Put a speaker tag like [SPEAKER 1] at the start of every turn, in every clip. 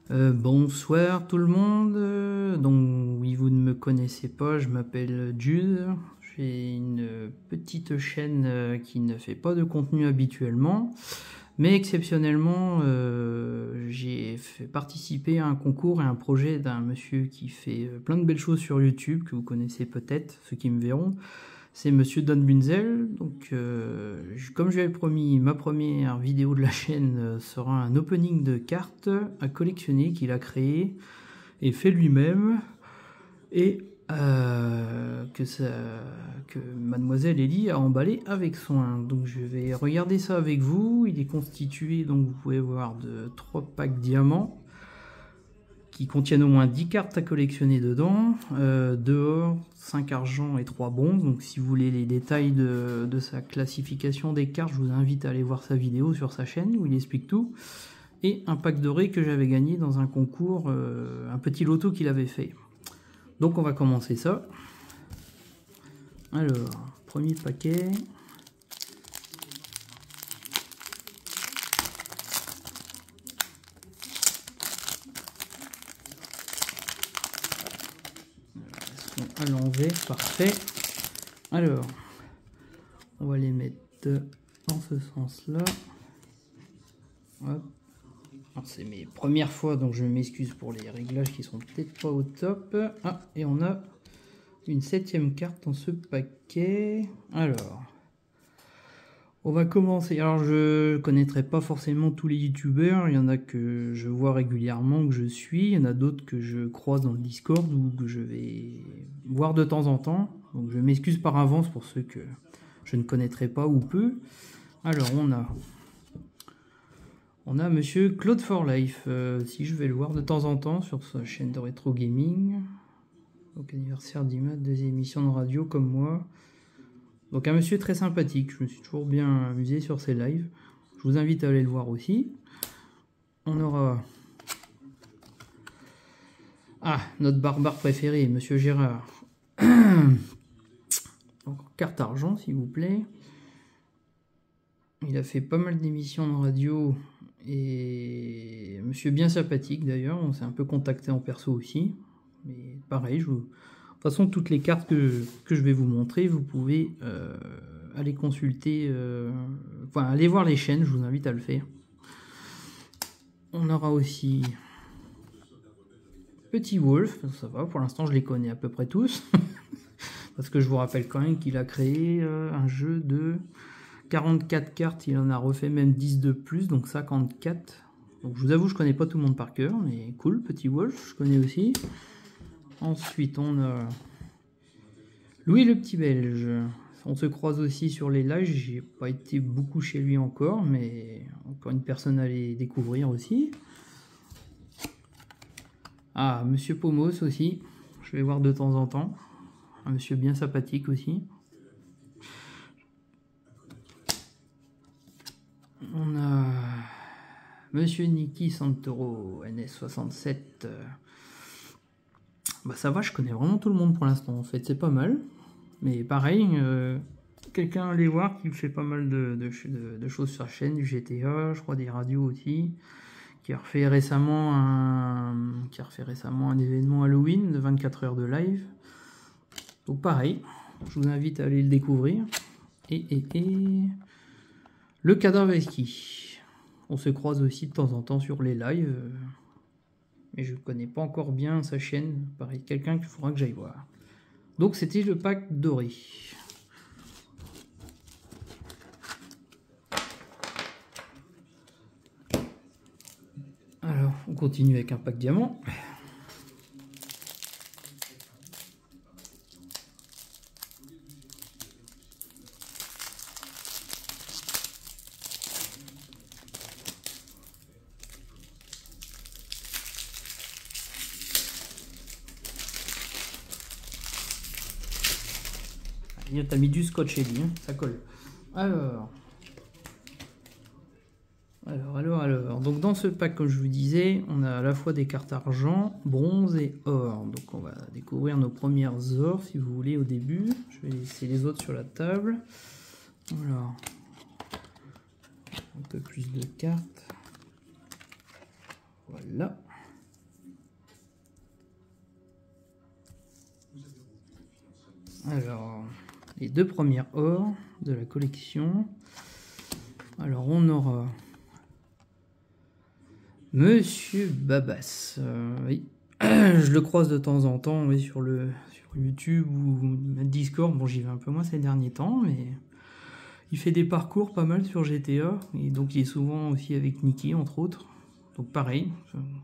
[SPEAKER 1] Bonsoir tout le monde. Donc oui, vous ne me connaissez pas, je m'appelle Jude. J'ai une petite chaîne qui ne fait pas de contenu habituellement, mais exceptionnellement, j'ai fait participer à un concours et un projet d'un monsieur qui fait plein de belles choses sur YouTube que vous connaissez peut-être, ceux qui me verront. C'est Monsieur Don Bunzel. Donc, comme je l'avais promis, ma première vidéo de la chaîne sera un opening de cartes à collectionner qu'il a créé et fait lui-même, et que Mademoiselle Ellie a emballé avec soin. Donc, je vais regarder ça avec vous. Il est constitué, donc vous pouvez voir, de 3 packs diamants qui contiennent au moins 10 cartes à collectionner dedans, 2 or, 5 argent et 3 bronzes. Donc si vous voulez les détails de sa classification des cartes, je vous invite à aller voir sa vidéo sur sa chaîne où il explique tout. Et un pack doré que j'avais gagné dans un concours, un petit loto qu'il avait fait. Donc on va commencer ça. Alors, premier paquet. À l'envers, parfait. Alors, on va les mettre dans ce sens-là. C'est mes premières fois, donc je m'excuse pour les réglages qui sont peut-être pas au top. Ah, et on a une 7e carte dans ce paquet. Alors, on va commencer. Alors, je connaîtrai pas forcément tous les youtubeurs. Il y en a que je vois régulièrement, que je suis. Il y en a d'autres que je croise dans le Discord ou que je vais voir de temps en temps. Donc, je m'excuse par avance pour ceux que je ne connaîtrai pas ou peu. Alors, on a Monsieur Claude for Life. Si je vais le voir de temps en temps sur sa chaîne de rétro gaming. Donc, anniversaire d'Imad, 2 émissions de radio comme moi. Donc un monsieur très sympathique, je me suis toujours bien amusé sur ses lives. Je vous invite à aller le voir aussi. On aura... Ah, notre barbare préféré, Monsieur Gérard. Donc, carte argent, s'il vous plaît. Il a fait pas mal d'émissions de radio. Et monsieur bien sympathique d'ailleurs. On s'est un peu contacté en perso aussi. Mais pareil, de toute façon, toutes les cartes que je vais vous montrer, vous pouvez aller consulter, enfin, aller voir les chaînes, je vous invite à le faire. On aura aussi Petit Wolf, ça va, pour l'instant je les connais à peu près tous. Parce que je vous rappelle quand même qu'il a créé un jeu de 44 cartes, il en a refait même 10 de plus, donc 54. Donc je vous avoue, je connais pas tout le monde par cœur, mais cool, Petit Wolf, je connais aussi. Ensuite, on a Louis le Petit Belge. On se croise aussi sur les lives. J'ai pas été beaucoup chez lui encore, mais encore une personne à les découvrir aussi. Ah, Monsieur Pomos aussi. Je vais voir de temps en temps. Un monsieur bien sympathique aussi. On a Monsieur Niki Santoro, NS67. Bah ça va, je connais vraiment tout le monde pour l'instant en fait, c'est pas mal. Mais pareil, quelqu'un allait voir qui fait pas mal de choses sur la chaîne, du GTA, je crois des radios aussi, qui a refait récemment un événement Halloween de 24 heures de live. Donc pareil, je vous invite à aller le découvrir. Et le Cadavreski. On se croise aussi de temps en temps sur les lives. Mais je ne connais pas encore bien sa chaîne. Pareil, quelqu'un qu'il faudra que j'aille voir. Donc c'était le pack doré. Alors, on continue avec un pack diamant. T'as mis du scotch, Ellie, hein, ça colle. Alors. Donc dans ce pack, comme je vous disais, on a à la fois des cartes argent, bronze et or. Donc on va découvrir nos premières ors, si vous voulez, au début. Je vais laisser les autres sur la table. Alors. Un peu plus de cartes. Voilà. Alors, les deux premières ors de la collection. Alors, on aura Monsieur Babas. Oui, je le croise de temps en temps, oui, sur YouTube ou Discord. Bon, j'y vais un peu moins ces derniers temps, mais il fait des parcours pas mal sur GTA. Et donc, il est souvent aussi avec Nikki, entre autres. Donc, pareil,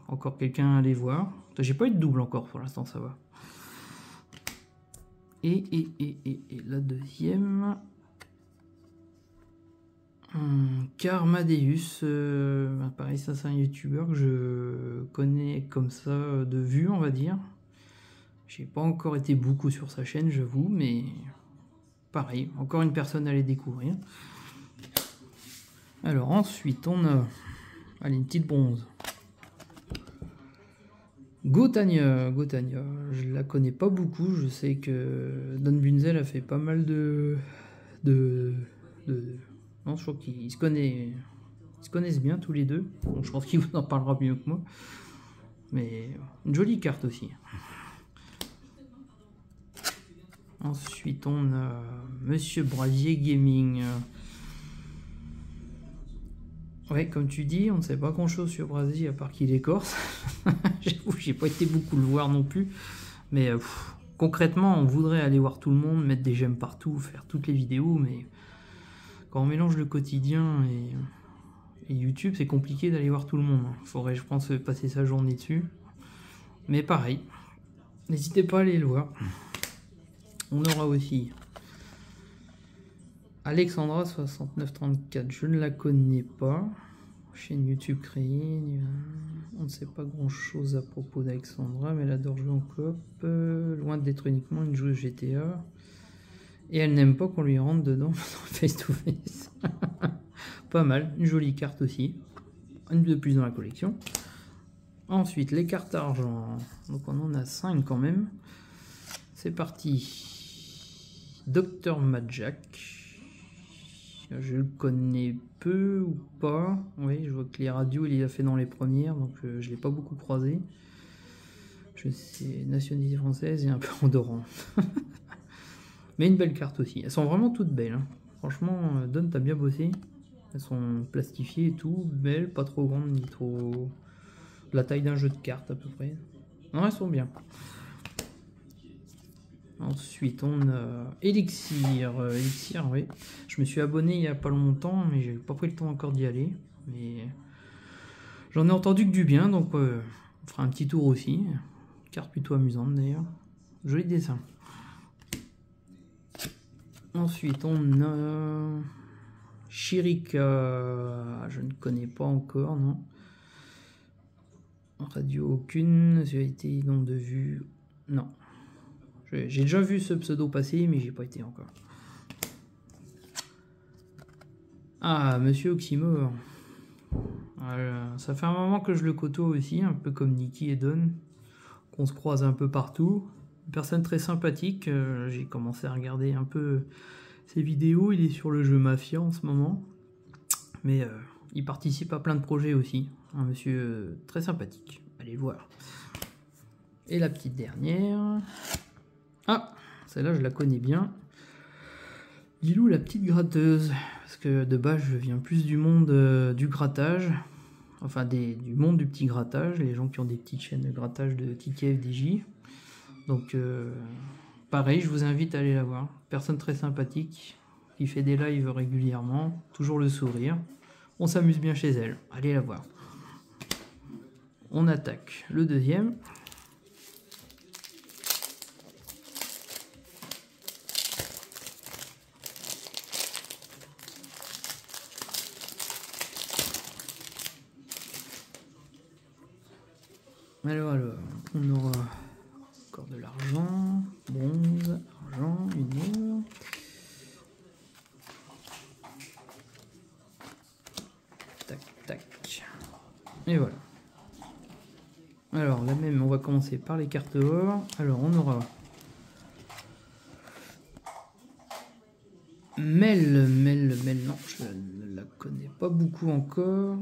[SPEAKER 1] encore quelqu'un à aller voir. J'ai pas eu de double encore pour l'instant, ça va. Et la deuxième, Carmadeus, pareil, ça c'est un youtubeur que je connais comme ça de vue, on va dire. J'ai pas encore été beaucoup sur sa chaîne, j'avoue, mais pareil, encore une personne à aller découvrir. Alors ensuite, on a, allez, une petite bronze. Gotania, je la connais pas beaucoup, je sais que Don Bunzel a fait pas mal non, je crois qu'ils se connaissent bien tous les deux, donc je pense qu'il vous en parlera mieux que moi. Mais une jolie carte aussi. Ensuite, on a Monsieur Brasier Gaming. Ouais, comme tu dis, on ne sait pas grand chose sur Brasier à part qu'il est corse. J'avoue, j'ai pas été beaucoup le voir non plus. Mais concrètement, on voudrait aller voir tout le monde, mettre des j'aime partout, faire toutes les vidéos, mais quand on mélange le quotidien et YouTube, c'est compliqué d'aller voir tout le monde. Faudrait, je pense, passer sa journée dessus. Mais pareil, n'hésitez pas à aller le voir. On aura aussi Alexandra 6934, je ne la connais pas. Chaîne YouTube créée, on ne sait pas grand chose à propos d'Alexandra, mais elle adore jouer en coop, loin d'être uniquement une joueuse GTA. Et elle n'aime pas qu'on lui rentre dedans face to face. Pas mal, une jolie carte aussi. Une de plus dans la collection. Ensuite, les cartes argent. Donc on en a 5 quand même. C'est parti. Dr Majak. Je le connais peu ou pas. Oui, je vois que les radios, il y a fait dans les premières, donc je ne l'ai pas beaucoup croisé. Je sais, nationalité française et un peu andorran. Mais une belle carte aussi. Elles sont vraiment toutes belles. Hein. Franchement, Don, t'as bien bossé. Elles sont plastifiées et tout. Belles, pas trop grandes ni trop... La taille d'un jeu de cartes à peu près. Non, elles sont bien. Ensuite, on a Elixir. Elixir, oui. Je me suis abonné il n'y a pas longtemps, mais j'ai pas pris le temps encore d'y aller. Mais j'en ai entendu que du bien, donc on fera un petit tour aussi. Carte plutôt amusante d'ailleurs. Joli dessin. Ensuite, on a Shirika. Je ne connais pas encore, non. Radio aucune. Nationalité, nombre de vues. Non. J'ai déjà vu ce pseudo passer, mais j'ai pas été encore. Ah, Monsieur Oxymore. Ça fait un moment que je le côtoie aussi, un peu comme Nikki et Don, qu'on se croise un peu partout. Une personne très sympathique. J'ai commencé à regarder un peu ses vidéos. Il est sur le jeu Mafia en ce moment. Mais il participe à plein de projets aussi. Un monsieur très sympathique. Allez le voir. Et la petite dernière... Ah, celle-là je la connais bien. Lilou la petite gratteuse. Parce que de base je viens plus du monde du grattage. Enfin du monde du petit grattage. Les gens qui ont des petites chaînes de grattage de Kiki FDJ. Donc pareil, je vous invite à aller la voir. Personne très sympathique. Qui fait des lives régulièrement. Toujours le sourire. On s'amuse bien chez elle. Allez la voir. On attaque le deuxième. Alors, on aura encore de l'argent, bronze, argent, une or. Tac, tac. Et voilà. Alors, la même, on va commencer par les cartes or. Alors, on aura Mel, non, je ne la connais pas beaucoup encore.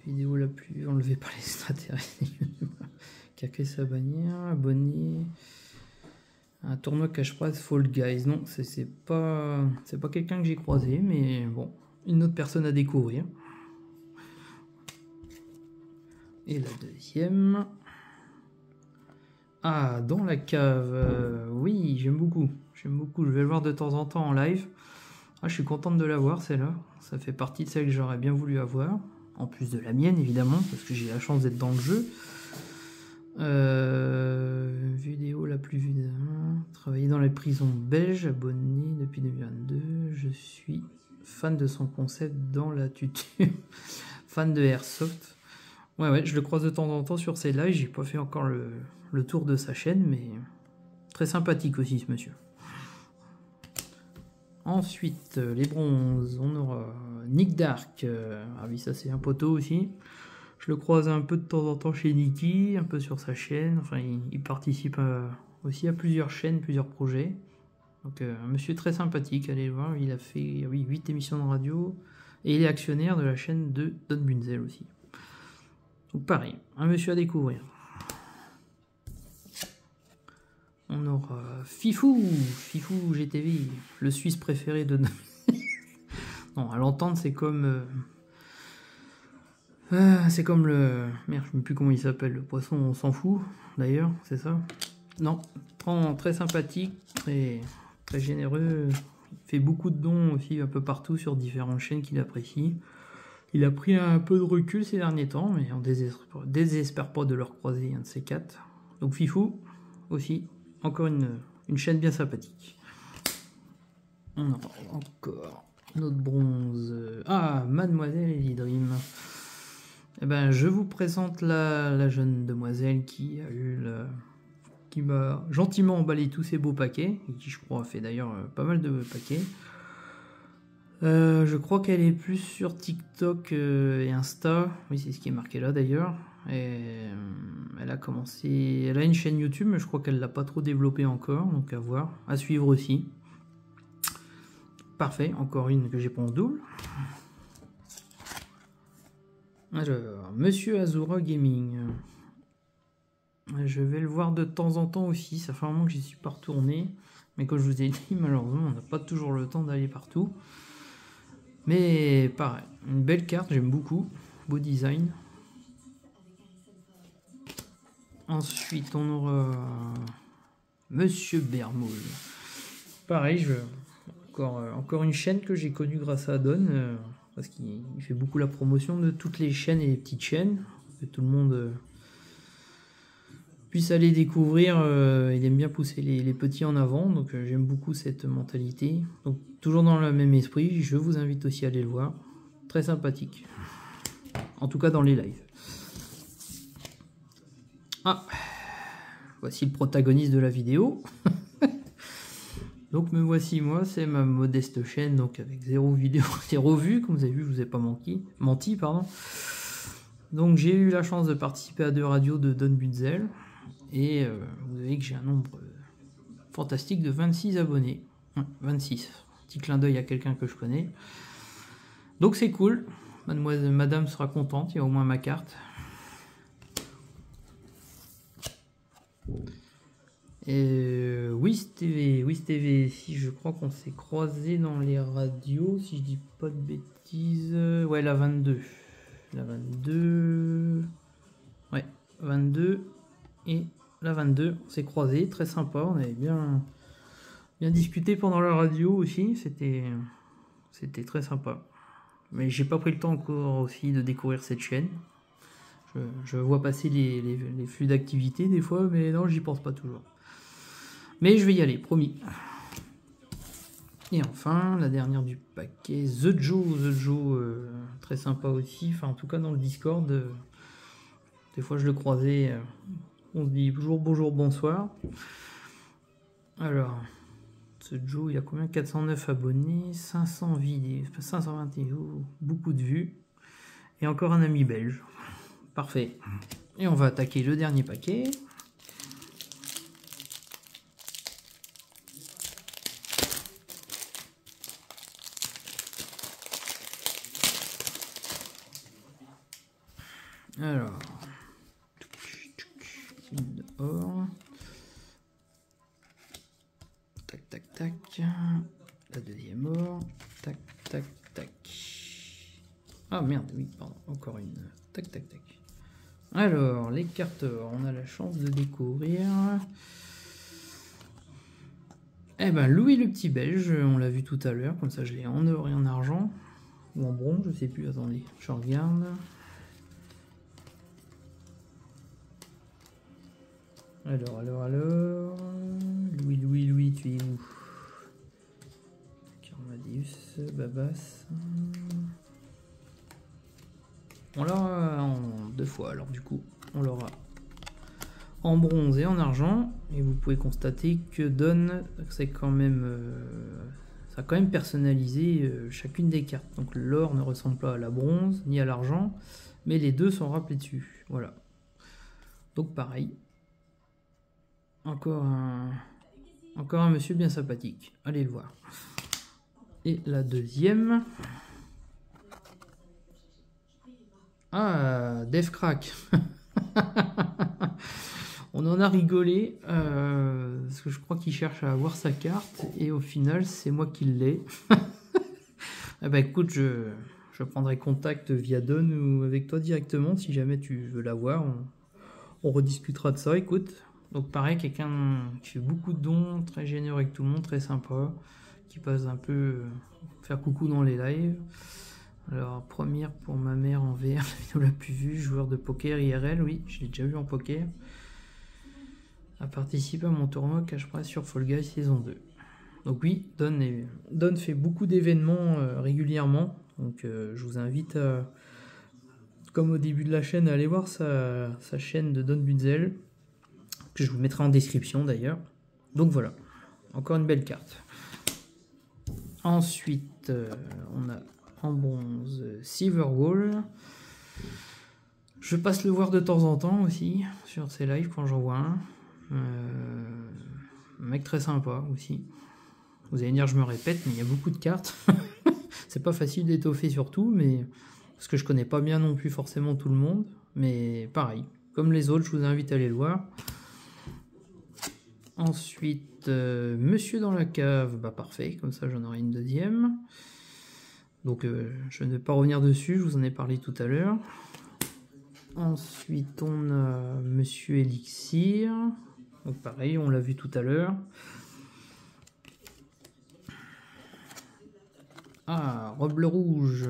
[SPEAKER 1] Vidéo la plus enlevée par les extraterrestres. Qui a créé sa bannière, abonné. Un tournoi cache-prize Fall Guys. Non, c'est pas quelqu'un que j'ai croisé, mais bon, une autre personne à découvrir. Et la deuxième. Ah, dans la cave. Oui, j'aime beaucoup. J'aime beaucoup. Je vais le voir de temps en temps en live. Ah, je suis contente de l'avoir, celle-là. Ça fait partie de celle que j'aurais bien voulu avoir. En plus de la mienne, évidemment, parce que j'ai la chance d'être dans le jeu. Vidéo la plus vue. Travailler dans les prisons belges, abonné depuis 2022. Je suis fan de son concept dans la tutu. Fan de Airsoft. Ouais, je le croise de temps en temps sur ses lives. J'ai pas fait encore le tour de sa chaîne, mais très sympathique aussi ce monsieur. Ensuite, les bronzes, on aura Nick Dark. Ah oui, ça c'est un poteau aussi. Je le croise un peu de temps en temps chez Nicky, un peu sur sa chaîne. Enfin, il participe aussi à plusieurs chaînes, plusieurs projets. Donc, un monsieur très sympathique, allez le voir. Il a fait 8 émissions de radio. Et il est actionnaire de la chaîne de Don Bunzel aussi. Donc, pareil, un monsieur à découvrir. On aura Fifou GTV, le Suisse préféré de... Non, à l'entendre, c'est comme... c'est comme le... Merde, je ne sais plus comment il s'appelle, le poisson, on s'en fout, d'ailleurs, c'est ça? Non, très sympathique, très généreux, il fait beaucoup de dons aussi un peu partout sur différentes chaînes qu'il apprécie. Il a pris un peu de recul ces derniers temps, mais on désespère pas de le recroiser, un de ces quatre. Donc Fifou, aussi, encore une chaîne bien sympathique. On a encore notre bronze. Ah, Mademoiselle Ellie Dream. Eh ben, je vous présente la jeune demoiselle qui m'a gentiment emballé tous ces beaux paquets, et qui je crois a fait d'ailleurs pas mal de paquets. Je crois qu'elle est plus sur TikTok et Insta. Oui, c'est ce qui est marqué là d'ailleurs. Et elle a une chaîne YouTube, mais je crois qu'elle l'a pas trop développée encore, donc à voir, à suivre aussi. Parfait, encore une que j'ai pas en double. Alors, Monsieur Azura Gaming. Je vais le voir de temps en temps aussi, ça fait un moment que j'y suis pas retourné. Mais comme je vous ai dit, malheureusement, on n'a pas toujours le temps d'aller partout. Mais pareil, une belle carte, j'aime beaucoup. Beau design. Ensuite, on aura Monsieur Bermoul. Pareil, encore une chaîne que j'ai connue grâce à Don. Parce qu'il fait beaucoup la promotion de toutes les chaînes et les petites chaînes. Que tout le monde puisse aller découvrir. Il aime bien pousser les petits en avant. Donc j'aime beaucoup cette mentalité. Donc toujours dans le même esprit, je vous invite aussi à aller le voir. Très sympathique. En tout cas dans les lives. Ah, voici le protagoniste de la vidéo. Donc me voici moi, c'est ma modeste chaîne, donc avec 0 vidéo, 0 vues, comme vous avez vu, je vous ai pas menti, pardon. Donc j'ai eu la chance de participer à 2 radios de Don Bunzel, et vous avez que j'ai un nombre fantastique de 26 abonnés. 26, petit clin d'œil à quelqu'un que je connais. Donc c'est cool, madame sera contente, il y a au moins ma carte. Et WizTV, si je crois qu'on s'est croisé dans les radios, si je dis pas de bêtises. Ouais, la 22. La 22. Ouais, 22 et la 22, on s'est croisé, très sympa, on avait bien discuté pendant la radio aussi, c'était très sympa. Mais j'ai pas pris le temps encore aussi de découvrir cette chaîne. Je vois passer les flux d'activité des fois, mais non, j'y pense pas toujours. Mais je vais y aller, promis. Et enfin, la dernière du paquet, The Joe, très sympa aussi. Enfin, en tout cas, dans le Discord, des fois je le croisais, on se dit bonjour, bonsoir. Alors, The Joe, il y a combien? 409 abonnés, 500 vidéos, 520 vidéos, beaucoup de vues. Et encore un ami belge. Parfait. Et on va attaquer le dernier paquet. Alors, or. oui, pardon, encore une. Tac, tac, tac. Alors, les cartes, on a la chance de découvrir. Eh ben, Louis le petit belge, on l'a vu tout à l'heure, comme ça je l'ai en or et en argent. Ou en bronze, je sais plus, attendez, je regarde. Alors. Louis, tu es où? Carmadius, Babas. On l'aura en 2 fois, alors du coup, on l'aura en bronze et en argent. Et vous pouvez constater que Don, c'est quand même, ça a quand même personnalisé chacune des cartes. Donc l'or ne ressemble pas à la bronze ni à l'argent, mais les deux sont rappelés dessus. Voilà. Donc pareil. Encore un monsieur bien sympathique. Allez le voir. Et la deuxième. Ah, Devcrack. On en a rigolé. Parce que je crois qu'il cherche à avoir sa carte. Et au final, c'est moi qui l'ai. Eh ben écoute, je prendrai contact via Don ou avec toi directement. Si jamais tu veux l'avoir, on rediscutera de ça. Écoute. Donc pareil, quelqu'un qui fait beaucoup de dons, très généreux avec tout le monde, très sympa, qui passe un peu faire coucou dans les lives. Alors première pour ma mère en VR, la vidéo la plus vue, joueur de poker IRL, oui, je l'ai déjà vu en poker. A participé à mon tournoi Cash Prize sur Fall Guys saison 2. Donc oui, Don fait beaucoup d'événements régulièrement, donc je vous invite à, comme au début de la chaîne, à aller voir sa chaîne de Don Bunzel, que je vous mettrai en description d'ailleurs. Donc voilà, encore une belle carte. Ensuite, on a en bronze Silverwall. Je passe le voir de temps en temps aussi sur ses lives quand j'en vois un. Un mec très sympa aussi. Vous allez dire je me répète, mais il y a beaucoup de cartes. C'est pas facile d'étoffer surtout, mais parce que je connais pas bien non plus forcément tout le monde. Mais pareil, comme les autres, je vous invite à aller le voir. Ensuite, Monsieur dans la cave, bah parfait, comme ça j'en aurai une deuxième. Donc je ne vais pas revenir dessus, je vous en ai parlé tout à l'heure. Ensuite, on a Monsieur Elixir. Donc pareil, on l'a vu tout à l'heure. Ah, Robe le Rouge.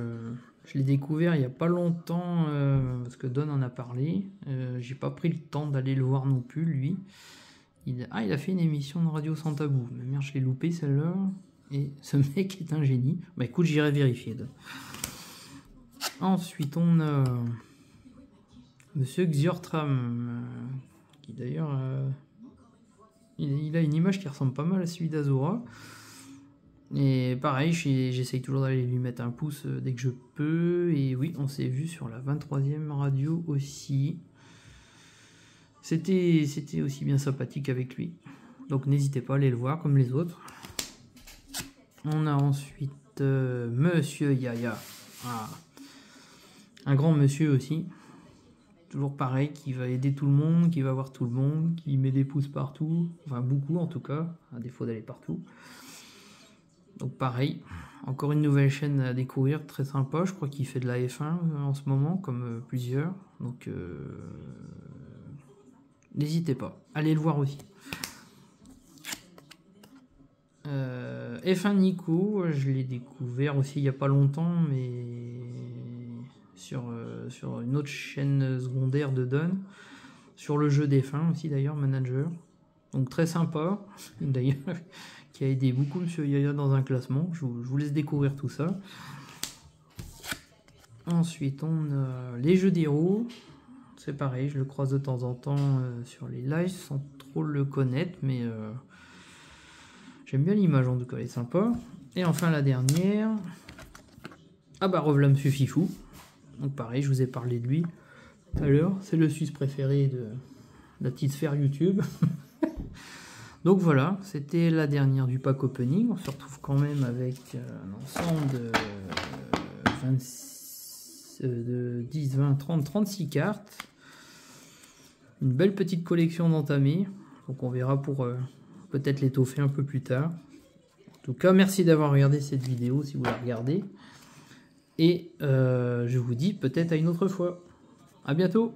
[SPEAKER 1] Je l'ai découvert il n'y a pas longtemps, parce que Don en a parlé. J'ai pas pris le temps d'aller le voir non plus, lui. Il a fait une émission de Radio Sans Tabou. Mais merde, je l'ai loupé celle-là. Et ce mec est un génie. Bah écoute, j'irai vérifier. Ensuite, on a Monsieur Xiortram, qui d'ailleurs, il a une image qui ressemble pas mal à celui d'Azura. Et pareil, j'essaye toujours d'aller lui mettre un pouce dès que je peux. Et oui, on s'est vu sur la 23e radio aussi. C'était aussi bien sympathique avec lui. Donc n'hésitez pas à aller le voir comme les autres. On a ensuite Monsieur Yaya. Ah. Un grand monsieur aussi. Toujours pareil, qui va aider tout le monde, qui va voir tout le monde, qui met des pouces partout. Enfin beaucoup en tout cas, à défaut d'aller partout. Donc pareil, encore une nouvelle chaîne à découvrir, très sympa. Je crois qu'il fait de la F1 en ce moment, comme plusieurs. Donc n'hésitez pas, allez le voir aussi. F1 Nico, je l'ai découvert aussi il n'y a pas longtemps, mais sur une autre chaîne secondaire de Don. Sur le jeu des F1 aussi d'ailleurs, Manager. Donc très sympa, d'ailleurs, qui a aidé beaucoup Monsieur Yaya dans un classement. Je vous laisse découvrir tout ça. Ensuite, on a les jeux d'héros. C'est pareil, je le croise de temps en temps sur les lives sans trop le connaître, mais j'aime bien l'image en tout cas, elle est sympa. Et enfin la dernière, ah bah revoilà Monsieur Fifou. Donc pareil, je vous ai parlé de lui tout à l'heure. C'est le Suisse préféré de la petite sphère YouTube. Donc voilà, c'était la dernière du pack opening. On se retrouve quand même avec un ensemble de 10, 20, 30, 36 cartes. Une belle petite collection d'entamés. Donc on verra pour peut-être l'étoffer un peu plus tard. En tout cas, merci d'avoir regardé cette vidéo si vous la regardez. Et je vous dis peut-être à une autre fois. À bientôt!